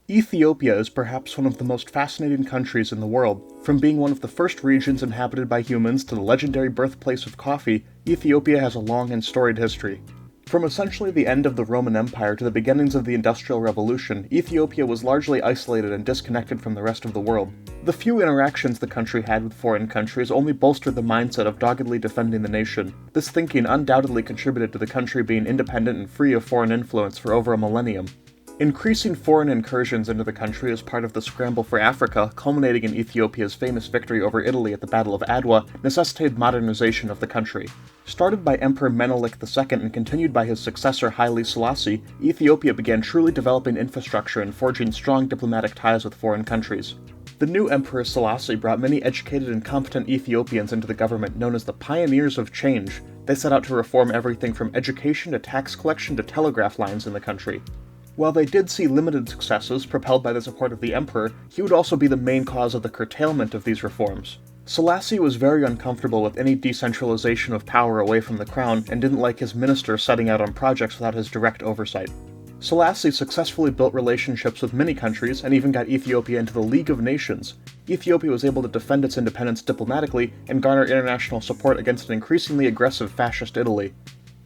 Ethiopia is perhaps one of the most fascinating countries in the world. From being one of the first regions inhabited by humans to the legendary birthplace of coffee, Ethiopia has a long and storied history. From essentially the end of the Roman Empire to the beginnings of the Industrial Revolution, Ethiopia was largely isolated and disconnected from the rest of the world. The few interactions the country had with foreign countries only bolstered the mindset of doggedly defending the nation. This thinking undoubtedly contributed to the country being independent and free of foreign influence for over a millennium. Increasing foreign incursions into the country as part of the scramble for Africa, culminating in Ethiopia's famous victory over Italy at the Battle of Adwa, necessitated modernization of the country. Started by Emperor Menelik II and continued by his successor Haile Selassie, Ethiopia began truly developing infrastructure and forging strong diplomatic ties with foreign countries. The new Emperor Selassie brought many educated and competent Ethiopians into the government known as the Pioneers of Change. They set out to reform everything from education to tax collection to telegraph lines in the country. While they did see limited successes propelled by the support of the emperor, he would also be the main cause of the curtailment of these reforms. Selassie was very uncomfortable with any decentralization of power away from the crown and didn't like his ministers setting out on projects without his direct oversight. Selassie successfully built relationships with many countries and even got Ethiopia into the League of Nations. Ethiopia was able to defend its independence diplomatically and garner international support against an increasingly aggressive fascist Italy.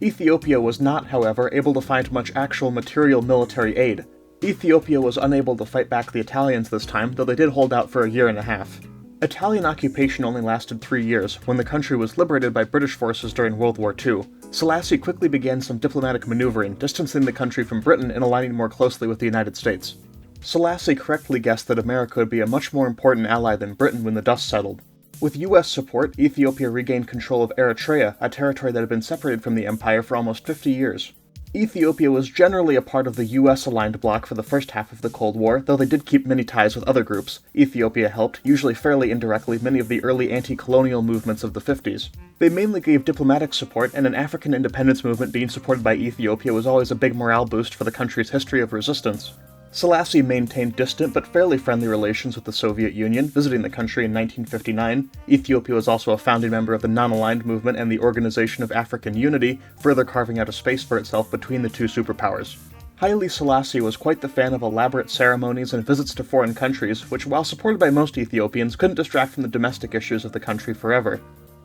Ethiopia was not, however, able to find much actual material military aid. Ethiopia was unable to fight back the Italians this time, though they did hold out for a year and a half. Italian occupation only lasted 3 years, when the country was liberated by British forces during World War II. Selassie quickly began some diplomatic maneuvering, distancing the country from Britain and aligning more closely with the United States. Selassie correctly guessed that America would be a much more important ally than Britain when the dust settled. With US support, Ethiopia regained control of Eritrea, a territory that had been separated from the empire for almost 50 years. Ethiopia was generally a part of the US-aligned bloc for the first half of the Cold War, though they did keep many ties with other groups. Ethiopia helped, usually fairly indirectly, many of the early anti-colonial movements of the 50s. They mainly gave diplomatic support, and an African independence movement being supported by Ethiopia was always a big morale boost for the country's history of resistance. Selassie maintained distant but fairly friendly relations with the Soviet Union, visiting the country in 1959. Ethiopia was also a founding member of the Non-Aligned Movement and the Organization of African Unity, further carving out a space for itself between the two superpowers. Haile Selassie was quite the fan of elaborate ceremonies and visits to foreign countries, which, while supported by most Ethiopians, couldn't distract from the domestic issues of the country forever.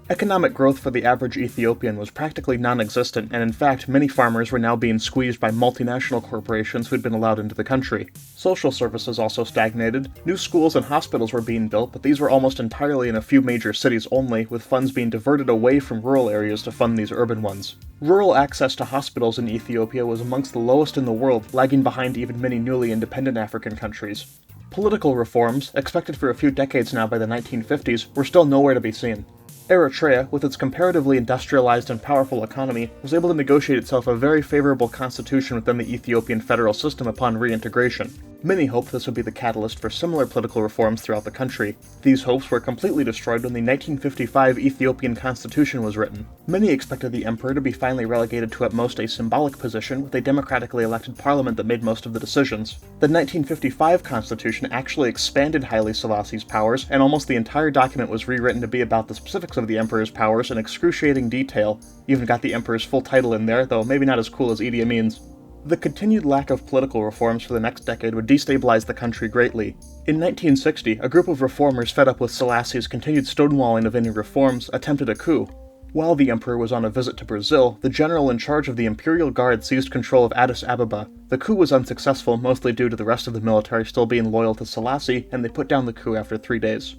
Economic growth for the average Ethiopian was practically non-existent, and in fact, many farmers were now being squeezed by multinational corporations who'd been allowed into the country. Social services also stagnated. New schools and hospitals were being built, but these were almost entirely in a few major cities only, with funds being diverted away from rural areas to fund these urban ones. Rural access to hospitals in Ethiopia was amongst the lowest in the world, lagging behind even many newly independent African countries. Political reforms, expected for a few decades now by the 1950s, were still nowhere to be seen. Eritrea, with its comparatively industrialized and powerful economy, was able to negotiate itself a very favorable constitution within the Ethiopian federal system upon reintegration. Many hoped this would be the catalyst for similar political reforms throughout the country. These hopes were completely destroyed when the 1955 Ethiopian constitution was written. Many expected the emperor to be finally relegated to at most a symbolic position with a democratically elected parliament that made most of the decisions. The 1955 constitution actually expanded Haile Selassie's powers, and almost the entire document was rewritten to be about the specifics of the emperor's powers in excruciating detail. Even got the emperor's full title in there, though maybe not as cool as Idi Amin's. The continued lack of political reforms for the next decade would destabilize the country greatly. In 1960, a group of reformers fed up with Selassie's continued stonewalling of any reforms attempted a coup. While the emperor was on a visit to Brazil, the general in charge of the Imperial Guard seized control of Addis Ababa. The coup was unsuccessful, mostly due to the rest of the military still being loyal to Selassie, and they put down the coup after 3 days.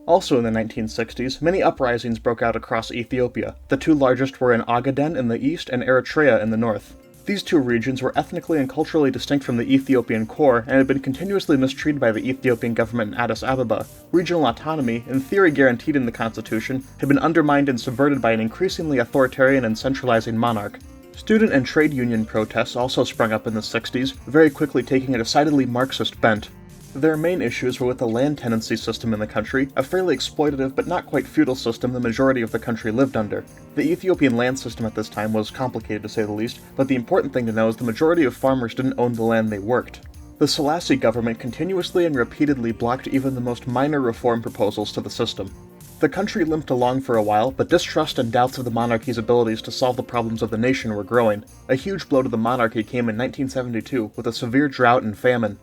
Also in the 1960s, many uprisings broke out across Ethiopia. The two largest were in Ogaden in the east and Eritrea in the north. These two regions were ethnically and culturally distinct from the Ethiopian core and had been continuously mistreated by the Ethiopian government in Addis Ababa. Regional autonomy, in theory guaranteed in the constitution, had been undermined and subverted by an increasingly authoritarian and centralizing monarch. Student and trade union protests also sprung up in the 60s, very quickly taking a decidedly Marxist bent. Their main issues were with the land tenancy system in the country, a fairly exploitative but not quite feudal system the majority of the country lived under. The Ethiopian land system at this time was complicated to say the least, but the important thing to know is the majority of farmers didn't own the land they worked. The Selassie government continuously and repeatedly blocked even the most minor reform proposals to the system. The country limped along for a while, but distrust and doubts of the monarchy's abilities to solve the problems of the nation were growing. A huge blow to the monarchy came in 1972 with a severe drought and famine.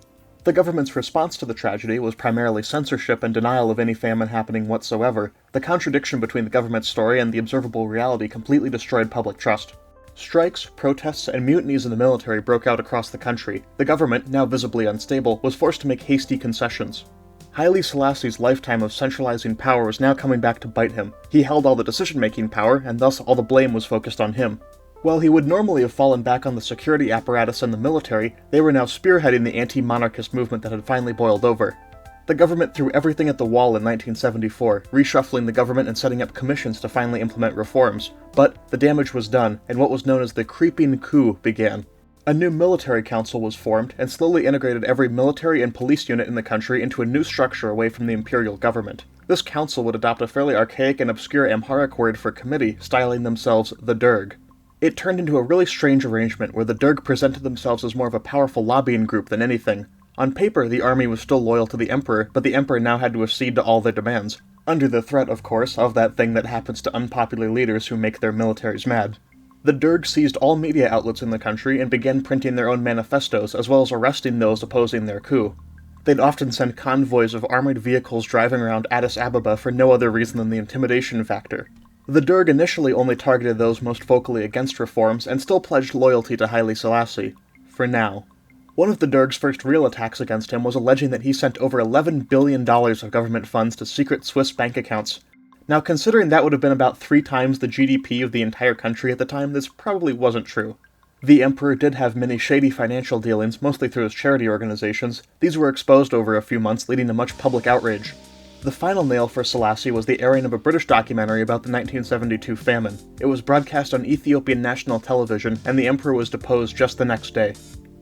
The government's response to the tragedy was primarily censorship and denial of any famine happening whatsoever. The contradiction between the government's story and the observable reality completely destroyed public trust. Strikes, protests, and mutinies in the military broke out across the country. The government, now visibly unstable, was forced to make hasty concessions. Haile Selassie's lifetime of centralizing power was now coming back to bite him. He held all the decision-making power, and thus all the blame was focused on him. While he would normally have fallen back on the security apparatus and the military, they were now spearheading the anti-monarchist movement that had finally boiled over. The government threw everything at the wall in 1974, reshuffling the government and setting up commissions to finally implement reforms. But the damage was done, and what was known as the creeping coup began. A new military council was formed, and slowly integrated every military and police unit in the country into a new structure away from the imperial government. This council would adopt a fairly archaic and obscure Amharic word for committee, styling themselves the Derg. It turned into a really strange arrangement where the Derg presented themselves as more of a powerful lobbying group than anything. On paper, the army was still loyal to the emperor, but the emperor now had to accede to all their demands. Under the threat, of course, of that thing that happens to unpopular leaders who make their militaries mad. The Derg seized all media outlets in the country and began printing their own manifestos, as well as arresting those opposing their coup. They'd often send convoys of armored vehicles driving around Addis Ababa for no other reason than the intimidation factor. The Derg initially only targeted those most vocally against reforms, and still pledged loyalty to Haile Selassie. For now. One of the Derg's first real attacks against him was alleging that he sent over $11 billion of government funds to secret Swiss bank accounts. Now, considering that would have been about 3 times the GDP of the entire country at the time, this probably wasn't true. The emperor did have many shady financial dealings, mostly through his charity organizations. These were exposed over a few months, leading to much public outrage. The final nail for Selassie was the airing of a British documentary about the 1972 famine. It was broadcast on Ethiopian national television, and the emperor was deposed just the next day.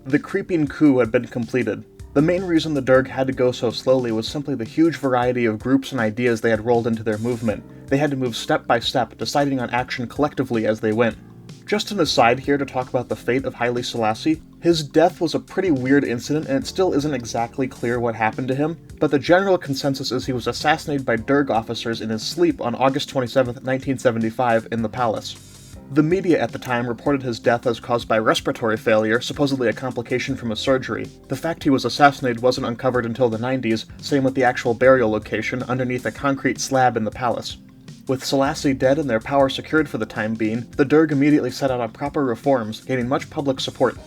The creeping coup had been completed. The main reason the Derg had to go so slowly was simply the huge variety of groups and ideas they had rolled into their movement. They had to move step by step, deciding on action collectively as they went. Just an aside here to talk about the fate of Haile Selassie. His death was a pretty weird incident, and it still isn't exactly clear what happened to him, but the general consensus is he was assassinated by Derg officers in his sleep on August 27, 1975, in the palace. The media at the time reported his death as caused by respiratory failure, supposedly a complication from a surgery. The fact he was assassinated wasn't uncovered until the 90s, same with the actual burial location underneath a concrete slab in the palace. With Selassie dead and their power secured for the time being, the Derg immediately set out on proper reforms, gaining much public support.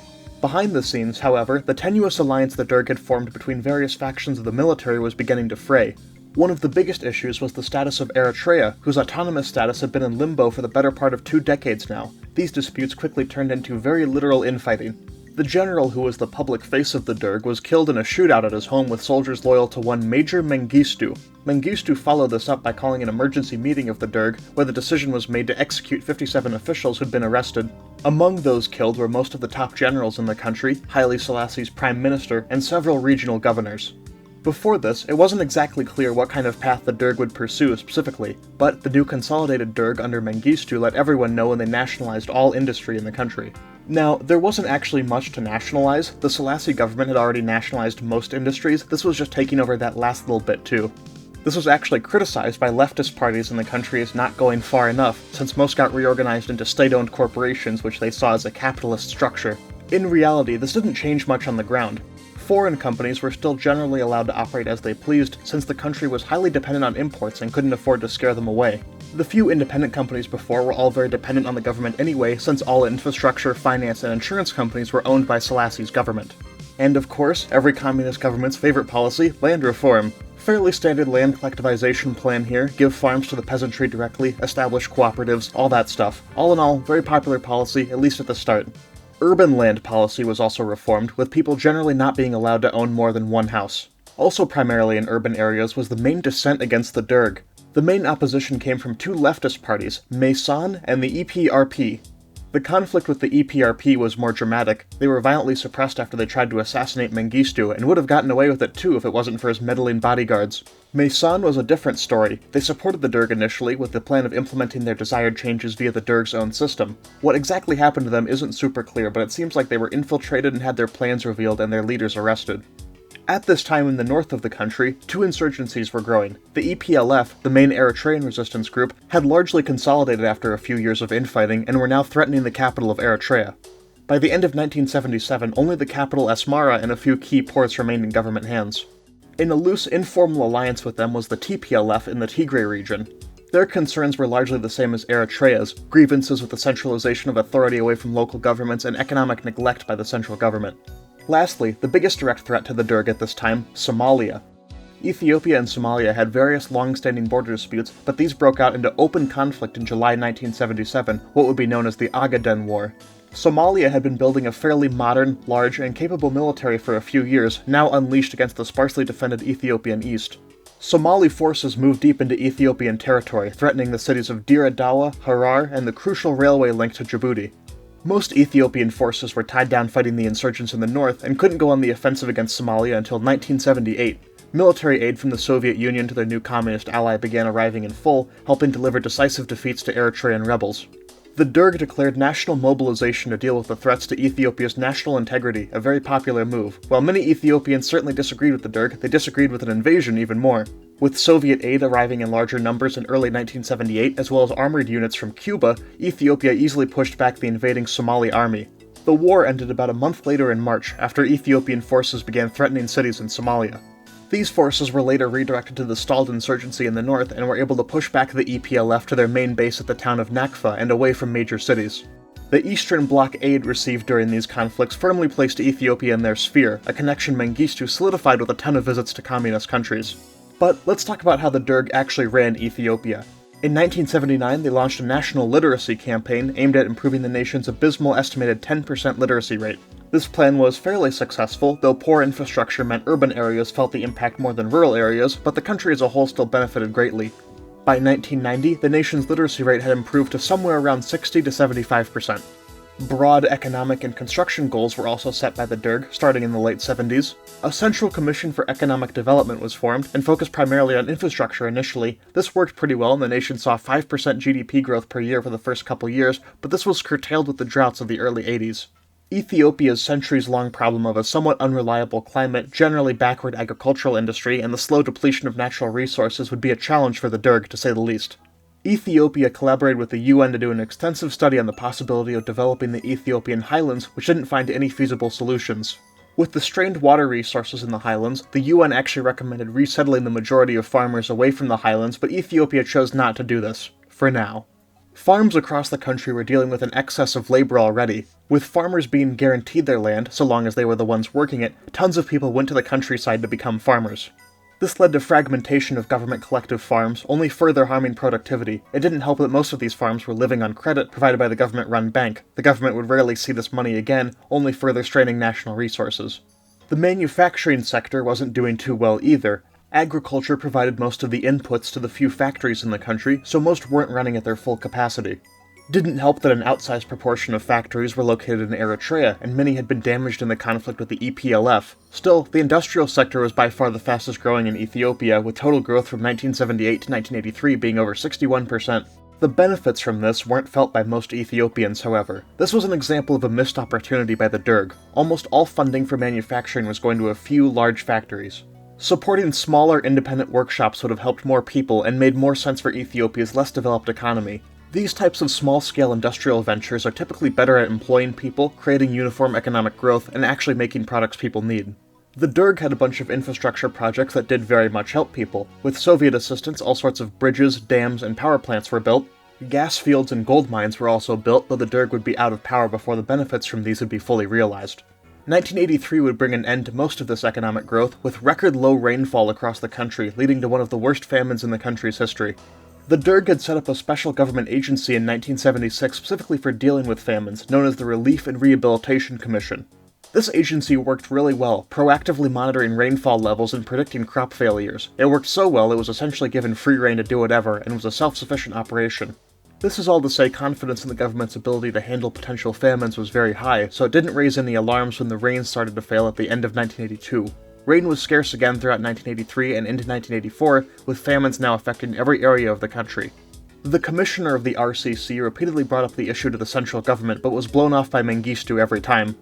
Behind the scenes, however, the tenuous alliance the Derg had formed between various factions of the military was beginning to fray. One of the biggest issues was the status of Eritrea, whose autonomous status had been in limbo for the better part of 2 decades now. These disputes quickly turned into very literal infighting. The general who was the public face of the Derg was killed in a shootout at his home with soldiers loyal to one Major Mengistu. Mengistu followed this up by calling an emergency meeting of the Derg, where the decision was made to execute 57 officials who'd been arrested. Among those killed were most of the top generals in the country, Haile Selassie's prime minister, and several regional governors. Before this, it wasn't exactly clear what kind of path the Derg would pursue specifically, but the new consolidated Derg under Mengistu let everyone know when they nationalized all industry in the country. Now, there wasn't actually much to nationalize. The Selassie government had already nationalized most industries. This was just taking over that last little bit too. This was actually criticized by leftist parties in the country as not going far enough, since most got reorganized into state-owned corporations which they saw as a capitalist structure. In reality, this didn't change much on the ground. Foreign companies were still generally allowed to operate as they pleased, since the country was highly dependent on imports and couldn't afford to scare them away. The few independent companies before were all very dependent on the government anyway, since all infrastructure, finance, and insurance companies were owned by Selassie's government. And of course, every communist government's favorite policy, land reform. Fairly standard land collectivization plan here, give farms to the peasantry directly, establish cooperatives, all that stuff. All in all, very popular policy, at least at the start. Urban land policy was also reformed, with people generally not being allowed to own more than one house. Also primarily in urban areas was the main dissent against the Derg. The main opposition came from 2 leftist parties, Maysan and the EPRP. The conflict with the EPRP was more dramatic. They were violently suppressed after they tried to assassinate Mengistu, and would have gotten away with it too if it wasn't for his meddling bodyguards. Maysan was a different story. They supported the Derg initially, with the plan of implementing their desired changes via the Derg's own system. What exactly happened to them isn't super clear, but it seems like they were infiltrated and had their plans revealed and their leaders arrested. At this time in the north of the country, 2 insurgencies were growing. The EPLF, the main Eritrean resistance group, had largely consolidated after a few years of infighting and were now threatening the capital of Eritrea. By the end of 1977, only the capital Asmara and a few key ports remained in government hands. In a loose, informal alliance with them was the TPLF in the Tigray region. Their concerns were largely the same as Eritrea's, grievances with the centralization of authority away from local governments and economic neglect by the central government. Lastly, the biggest direct threat to the Derg at this time, Somalia. Ethiopia and Somalia had various long-standing border disputes, but these broke out into open conflict in July 1977, what would be known as the Ogaden War. Somalia had been building a fairly modern, large, and capable military for a few years, now unleashed against the sparsely defended Ethiopian east. Somali forces moved deep into Ethiopian territory, threatening the cities of Dire Dawa, Harar, and the crucial railway link to Djibouti. Most Ethiopian forces were tied down fighting the insurgents in the north and couldn't go on the offensive against Somalia until 1978. Military aid from the Soviet Union to their new communist ally began arriving in full, helping deliver decisive defeats to Eritrean rebels. The Derg declared national mobilization to deal with the threats to Ethiopia's national integrity, a very popular move. While many Ethiopians certainly disagreed with the Derg, they disagreed with an invasion even more. With Soviet aid arriving in larger numbers in early 1978, as well as armored units from Cuba, Ethiopia easily pushed back the invading Somali army. The war ended about a month later in March, after Ethiopian forces began threatening cities in Somalia. These forces were later redirected to the stalled insurgency in the north and were able to push back the EPLF to their main base at the town of Nakfa and away from major cities. The Eastern Bloc aid received during these conflicts firmly placed Ethiopia in their sphere, a connection Mengistu solidified with a ton of visits to communist countries. But let's talk about how the Derg actually ran Ethiopia. In 1979, they launched a national literacy campaign aimed at improving the nation's abysmal estimated 10% literacy rate. This plan was fairly successful, though poor infrastructure meant urban areas felt the impact more than rural areas, but the country as a whole still benefited greatly. By 1990, the nation's literacy rate had improved to somewhere around 60 to 75%. Broad economic and construction goals were also set by the Derg, starting in the late 70s. A Central Commission for Economic Development was formed, and focused primarily on infrastructure initially. This worked pretty well, and the nation saw 5% GDP growth per year for the first couple years, but this was curtailed with the droughts of the early 80s. Ethiopia's centuries-long problem of a somewhat unreliable climate, generally backward agricultural industry, and the slow depletion of natural resources would be a challenge for the Derg, to say the least. Ethiopia collaborated with the UN to do an extensive study on the possibility of developing the Ethiopian highlands, which didn't find any feasible solutions. With the strained water resources in the highlands, the UN actually recommended resettling the majority of farmers away from the highlands, but Ethiopia chose not to do this, for now. Farms across the country were dealing with an excess of labor already. With farmers being guaranteed their land, so long as they were the ones working it, tons of people went to the countryside to become farmers. This led to fragmentation of government collective farms, only further harming productivity. It didn't help that most of these farms were living on credit provided by the government-run bank. The government would rarely see this money again, only further straining national resources. The manufacturing sector wasn't doing too well either. Agriculture provided most of the inputs to the few factories in the country, so most weren't running at their full capacity. Didn't help that an outsized proportion of factories were located in Eritrea, and many had been damaged in the conflict with the EPLF. Still, the industrial sector was by far the fastest growing in Ethiopia, with total growth from 1978 to 1983 being over 61%. The benefits from this weren't felt by most Ethiopians, however. This was an example of a missed opportunity by the Derg. Almost all funding for manufacturing was going to a few large factories. Supporting smaller independent workshops would have helped more people and made more sense for Ethiopia's less developed economy. These types of small-scale industrial ventures are typically better at employing people, creating uniform economic growth, and actually making products people need. The Derg had a bunch of infrastructure projects that did very much help people. With Soviet assistance, all sorts of bridges, dams, and power plants were built. Gas fields and gold mines were also built, though the Derg would be out of power before the benefits from these would be fully realized. 1983 would bring an end to most of this economic growth, with record low rainfall across the country, leading to one of the worst famines in the country's history. The Derg had set up a special government agency in 1976 specifically for dealing with famines, known as the Relief and Rehabilitation Commission. This agency worked really well, proactively monitoring rainfall levels and predicting crop failures. It worked so well it was essentially given free rein to do whatever, and was a self-sufficient operation. This is all to say confidence in the government's ability to handle potential famines was very high, so it didn't raise any alarms when the rain started to fail at the end of 1982. Rain was scarce again throughout 1983 and into 1984, with famines now affecting every area of the country. The commissioner of the RCC repeatedly brought up the issue to the central government, but was blown off by Mengistu every time.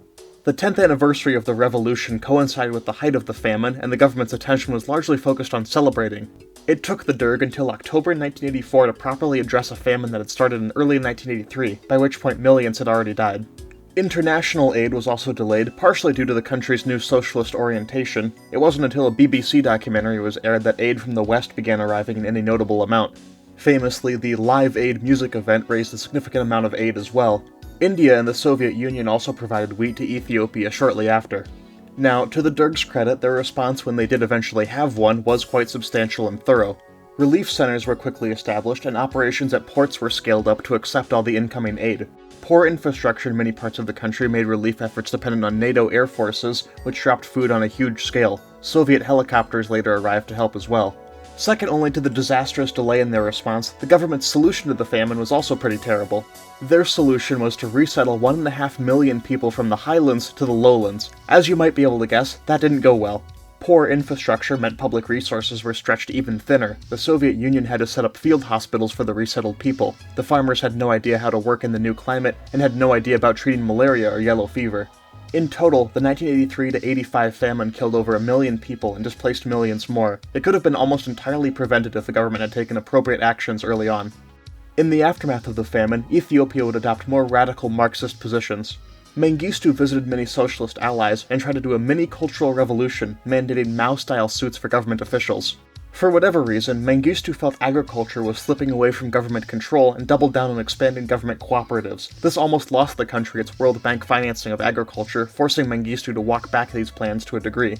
The 10th anniversary of the revolution coincided with the height of the famine, and the government's attention was largely focused on celebrating. It took the Derg until October 1984 to properly address a famine that had started in early 1983, by which point millions had already died. International aid was also delayed, partially due to the country's new socialist orientation. It wasn't until a BBC documentary was aired that aid from the West began arriving in any notable amount. Famously, the Live Aid music event raised a significant amount of aid as well. India and the Soviet Union also provided wheat to Ethiopia shortly after. Now, to the Derg's credit, their response when they did eventually have one was quite substantial and thorough. Relief centers were quickly established, and operations at ports were scaled up to accept all the incoming aid. Poor infrastructure in many parts of the country made relief efforts dependent on NATO air forces, which dropped food on a huge scale. Soviet helicopters later arrived to help as well. Second only to the disastrous delay in their response, the government's solution to the famine was also pretty terrible. Their solution was to resettle 1.5 million people from the highlands to the lowlands. As you might be able to guess, that didn't go well. Poor infrastructure meant public resources were stretched even thinner. The Soviet Union had to set up field hospitals for the resettled people. The farmers had no idea how to work in the new climate, and had no idea about treating malaria or yellow fever. In total, the 1983-85 famine killed over 1 million people and displaced millions more. It could have been almost entirely prevented if the government had taken appropriate actions early on. In the aftermath of the famine, Ethiopia would adopt more radical Marxist positions. Mengistu visited many socialist allies and tried to do a mini-cultural revolution, mandating Mao-style suits for government officials. For whatever reason, Mengistu felt agriculture was slipping away from government control and doubled down on expanding government cooperatives. This almost lost the country its World Bank financing of agriculture, forcing Mengistu to walk back these plans to a degree.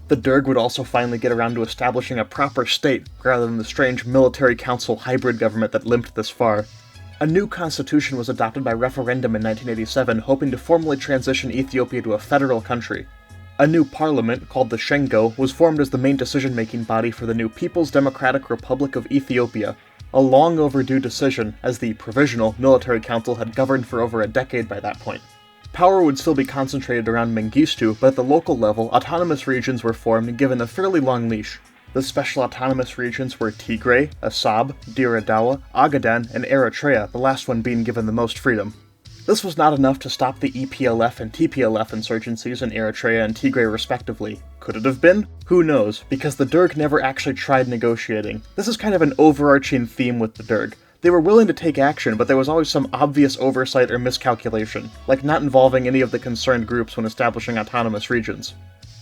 The Derg would also finally get around to establishing a proper state, rather than the strange military council hybrid government that limped this far. A new constitution was adopted by referendum in 1987, hoping to formally transition Ethiopia to a federal country. A new parliament, called the Shengo, was formed as the main decision-making body for the new People's Democratic Republic of Ethiopia, a long overdue decision, as the Provisional Military Council had governed for over a decade by that point. Power would still be concentrated around Mengistu, but at the local level, autonomous regions were formed and given a fairly long leash. The special autonomous regions were Tigray, Assab, Dire Dawa, Ogaden, and Eritrea, the last one being given the most freedom. This was not enough to stop the EPLF and TPLF insurgencies in Eritrea and Tigray respectively. Could it have been? Who knows, because the Derg never actually tried negotiating. This is kind of an overarching theme with the Derg. They were willing to take action, but there was always some obvious oversight or miscalculation, like not involving any of the concerned groups when establishing autonomous regions.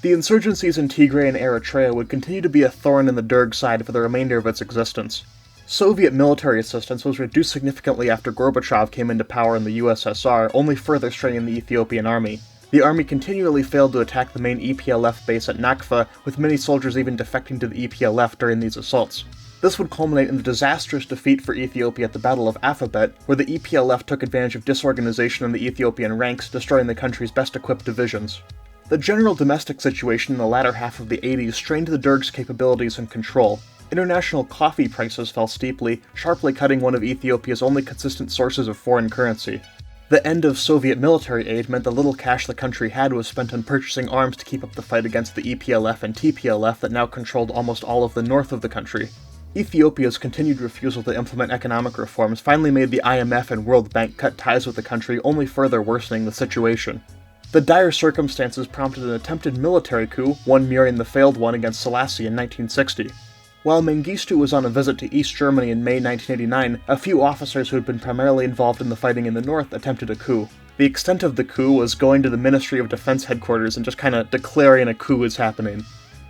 The insurgencies in Tigray and Eritrea would continue to be a thorn in the Derg side for the remainder of its existence. Soviet military assistance was reduced significantly after Gorbachev came into power in the USSR, only further straining the Ethiopian army. The army continually failed to attack the main EPLF base at Nakfa, with many soldiers even defecting to the EPLF during these assaults. This would culminate in the disastrous defeat for Ethiopia at the Battle of Alphabet, where the EPLF took advantage of disorganization in the Ethiopian ranks, destroying the country's best-equipped divisions. The general domestic situation in the latter half of the 80s strained the Derg's capabilities and control. International coffee prices fell steeply, sharply cutting one of Ethiopia's only consistent sources of foreign currency. The end of Soviet military aid meant the little cash the country had was spent on purchasing arms to keep up the fight against the EPLF and TPLF that now controlled almost all of the north of the country. Ethiopia's continued refusal to implement economic reforms finally made the IMF and World Bank cut ties with the country, only further worsening the situation. The dire circumstances prompted an attempted military coup, one mirroring the failed one against Selassie in 1960. While Mengistu was on a visit to East Germany in May 1989, a few officers who had been primarily involved in the fighting in the north attempted a coup. The extent of the coup was going to the Ministry of Defense headquarters and just kinda declaring a coup was happening.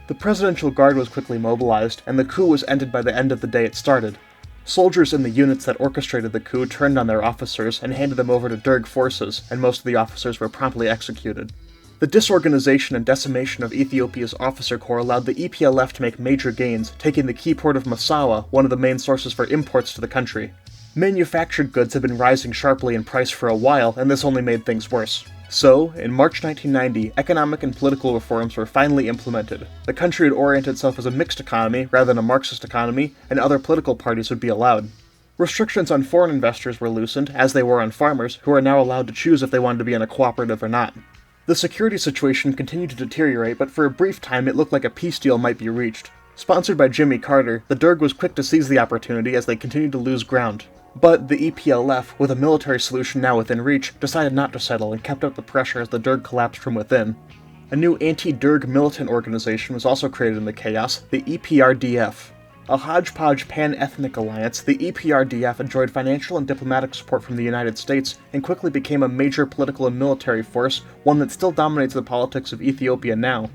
The Presidential Guard was quickly mobilized, and the coup was ended by the end of the day it started. Soldiers in the units that orchestrated the coup turned on their officers and handed them over to Derg forces, and most of the officers were promptly executed. The disorganization and decimation of Ethiopia's officer corps allowed the EPLF to make major gains, taking the key port of Massawa, one of the main sources for imports to the country. Manufactured goods had been rising sharply in price for a while, and this only made things worse. So, in March 1990, economic and political reforms were finally implemented. The country would orient itself as a mixed economy rather than a Marxist economy, and other political parties would be allowed. Restrictions on foreign investors were loosened, as they were on farmers, who are now allowed to choose if they wanted to be in a cooperative or not. The security situation continued to deteriorate, but for a brief time it looked like a peace deal might be reached. Sponsored by Jimmy Carter, the Derg was quick to seize the opportunity as they continued to lose ground. But the EPLF, with a military solution now within reach, decided not to settle and kept up the pressure as the Derg collapsed from within. A new anti-Derg militant organization was also created in the chaos, the EPRDF. A hodgepodge pan-ethnic alliance, the EPRDF enjoyed financial and diplomatic support from the United States and quickly became a major political and military force, one that still dominates the politics of Ethiopia now.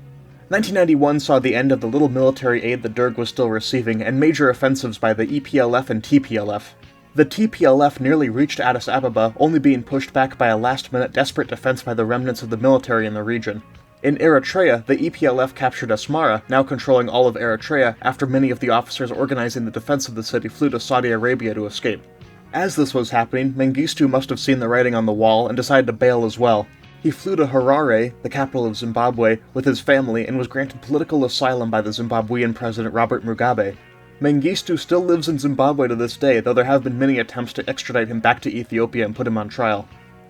1991 saw the end of the little military aid the Derg was still receiving and major offensives by the EPLF and TPLF. The TPLF nearly reached Addis Ababa, only being pushed back by a last-minute desperate defense by the remnants of the military in the region. In Eritrea, the EPLF captured Asmara, now controlling all of Eritrea, after many of the officers organizing the defense of the city flew to Saudi Arabia to escape. As this was happening, Mengistu must have seen the writing on the wall and decided to bail as well. He flew to Harare, the capital of Zimbabwe, with his family and was granted political asylum by the Zimbabwean President Robert Mugabe. Mengistu still lives in Zimbabwe to this day, though there have been many attempts to extradite him back to Ethiopia and put him on trial.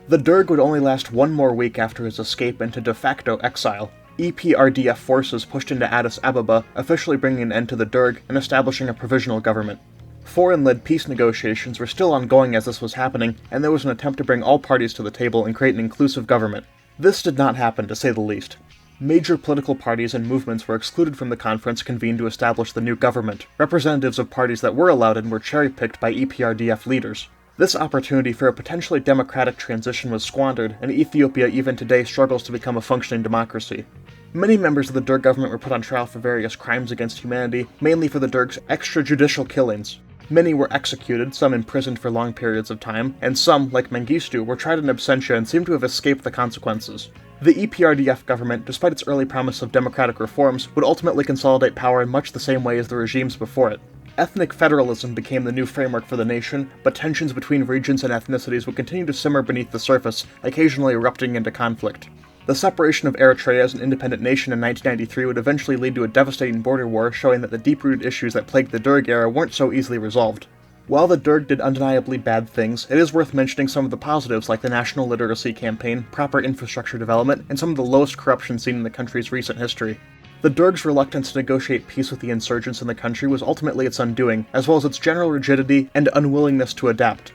The Derg would only last one more week after his escape into de facto exile. EPRDF forces pushed into Addis Ababa, officially bringing an end to the Derg and establishing a provisional government. Foreign-led peace negotiations were still ongoing as this was happening, and there was an attempt to bring all parties to the table and create an inclusive government. This did not happen, to say the least. Major political parties and movements were excluded from the conference convened to establish the new government. Representatives of parties that were allowed in were cherry-picked by EPRDF leaders. This opportunity for a potentially democratic transition was squandered, and Ethiopia even today struggles to become a functioning democracy. Many members of the Derg government were put on trial for various crimes against humanity, mainly for the Derg's extrajudicial killings. Many were executed, some imprisoned for long periods of time, and some, like Mengistu, were tried in absentia and seem to have escaped the consequences. The EPRDF government, despite its early promise of democratic reforms, would ultimately consolidate power in much the same way as the regimes before it. Ethnic federalism became the new framework for the nation, but tensions between regions and ethnicities would continue to simmer beneath the surface, occasionally erupting into conflict. The separation of Eritrea as an independent nation in 1993 would eventually lead to a devastating border war, showing that the deep-rooted issues that plagued the Derg era weren't so easily resolved. While the Derg did undeniably bad things, it is worth mentioning some of the positives like the national literacy campaign, proper infrastructure development, and some of the lowest corruption seen in the country's recent history. The Derg's reluctance to negotiate peace with the insurgents in the country was ultimately its undoing, as well as its general rigidity and unwillingness to adapt.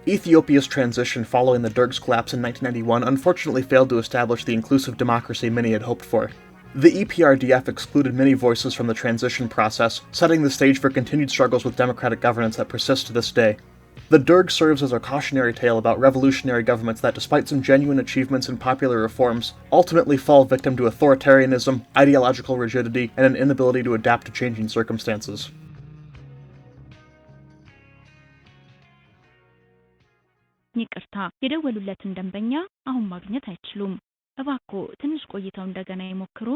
Ethiopia's transition following the Derg's collapse in 1991 unfortunately failed to establish the inclusive democracy many had hoped for. The EPRDF excluded many voices from the transition process, setting the stage for continued struggles with democratic governance that persist to this day. The Derg serves as a cautionary tale about revolutionary governments that, despite some genuine achievements and popular reforms, ultimately fall victim to authoritarianism, ideological rigidity, and an inability to adapt to changing circumstances. ይቅርታ የደወሉለትን ደንበኛ አሁን ማግኘት አይችሉም። እባክዎ ትንሽ ቆይተው እንደገና ይሞክሩ።